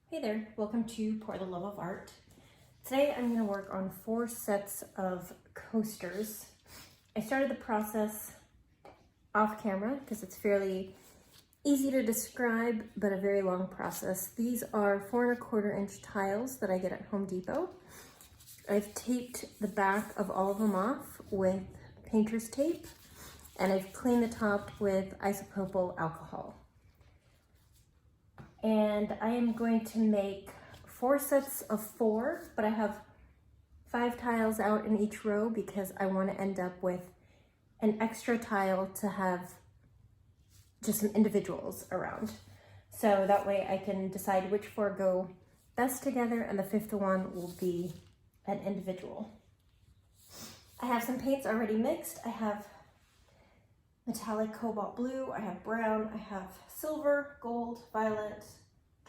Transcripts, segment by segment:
Hey there, welcome to Pour the Love of Art. Today I'm going to work on 4 sets of coasters. I started the process off camera because it's fairly easy to describe, but a very long process. These are 4 1/4 inch tiles that I get at Home Depot. I've taped the back of all of them off with painter's tape, and I've cleaned the top with isopropyl alcohol. And I am going to make 4 sets of 4, but I have 5 tiles out in each row because I want to end up with an extra tile to have just some individuals around. So that way I can decide which 4 go best together, and the 5th one will be an individual. I have some paints already mixed. I have metallic cobalt blue, I have brown, I have silver, gold, violet,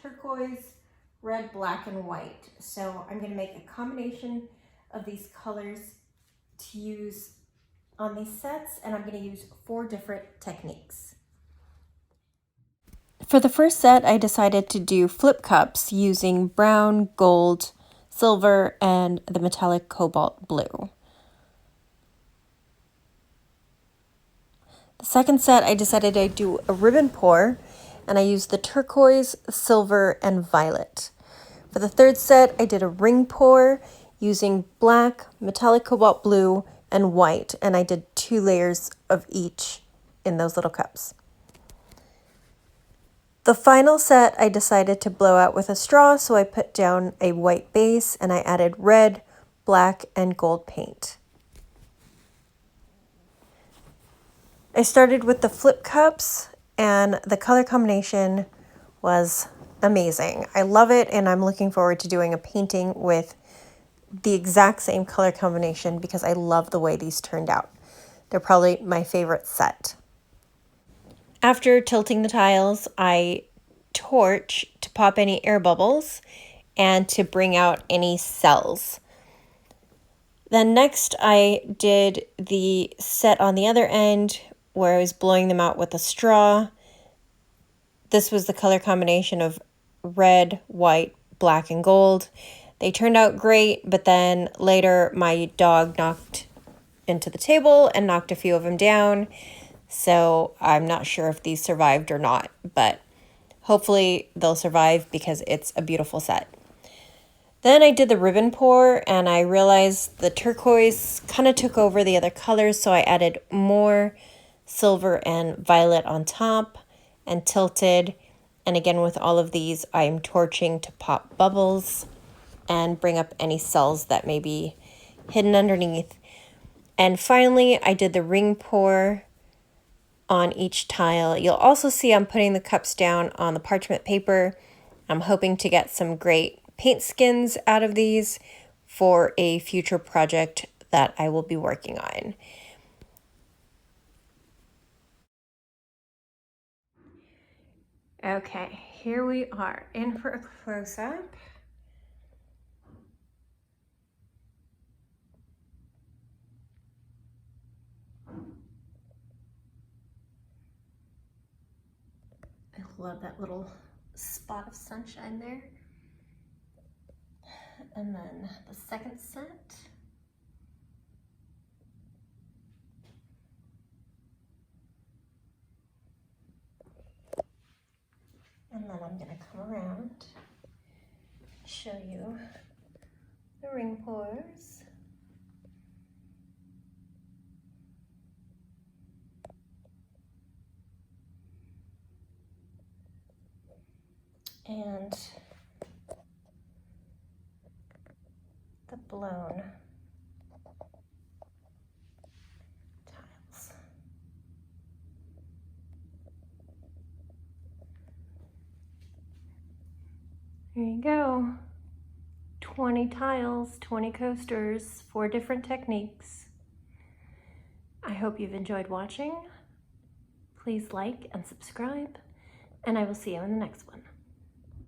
turquoise, red, black, and white. So I'm going to make a combination of these colors to use on these sets, and I'm going to use 4 different techniques. For the first set, I decided to do flip cups using brown, gold, silver, and the metallic cobalt blue. The second set, I decided I'd do a ribbon pour, and I used the turquoise, silver, and violet. For the third set, I did a ring pour using black, metallic cobalt blue, and white, and I did 2 layers of each in those little cups. The final set, I decided to blow out with a straw, so I put down a white base, and I added red, black, and gold paint. I started with the flip cups, and the color combination was amazing. I love it, and I'm looking forward to doing a painting with the exact same color combination because I love the way these turned out. They're probably my favorite set. After tilting the tiles, I torch to pop any air bubbles and to bring out any cells. Then next I did the set on the other end where I was blowing them out with a straw. This was the color combination of red, white, black, and gold. They turned out great, but then later my dog knocked into the table and knocked a few of them down. So I'm not sure if these survived or not, but hopefully they'll survive because it's a beautiful set. Then I did the ribbon pour, and I realized the turquoise kind of took over the other colors, so I added more silver and violet on top and tilted. And again, with all of these, I'm torching to pop bubbles and bring up any cells that may be hidden underneath. And finally, I did the ring pour on each tile. You'll also see I'm putting the cups down on the parchment paper. I'm hoping to get some great paint skins out of these for a future project that I will be working on. Okay, here we are in for a close-up. I love that little spot of sunshine there. And then the second set. And then I'm going to come around, show you the ring pours. And the blown tiles. There you go. 20 tiles, 20 coasters, 4 different techniques. I hope you've enjoyed watching. Please like and subscribe, and I will see you in the next one.